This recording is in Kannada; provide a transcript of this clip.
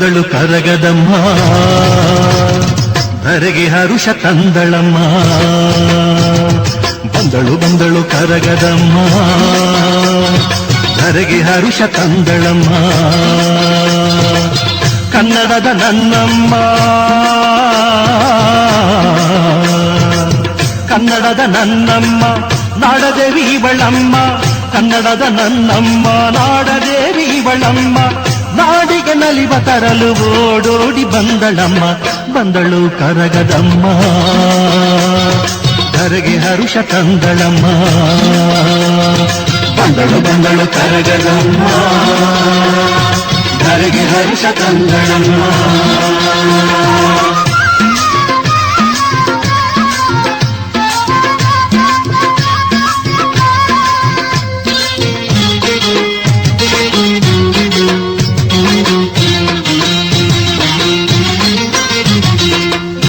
ಬಂದಳು ಕರಗದಮ್ಮ ಧರೆಗೆ ಹರುಷ ತಂದಳಮ್ಮ ಬಂದಳು ಕರಗದಮ್ಮ ಧರೆಗೆ ಹರುಷ ತಂದಳಮ್ಮ ಕನ್ನಡದ ನನ್ನಮ್ಮ ಕನ್ನಡದ ನನ್ನಮ್ಮ ನಾಡದೇವಿ ಇವಳಮ್ಮ ಕನ್ನಡದ ನನ್ನಮ್ಮ ನಾಡದೇವಿ ಇವಳಮ್ಮ ನಾಡಿಗೆ ನಲಿವ ತರಲು ಓಡೋಡಿ ಬಂದಳು ಕರಗದಮ್ಮ ಧರೆಗೆ ಹರುಷ ತಂದಳಮ್ಮ ಬಂದಳು ಕರಗದಮ್ಮ ಧರೆಗೆ ಹರುಷ ತಂದಳಮ್ಮ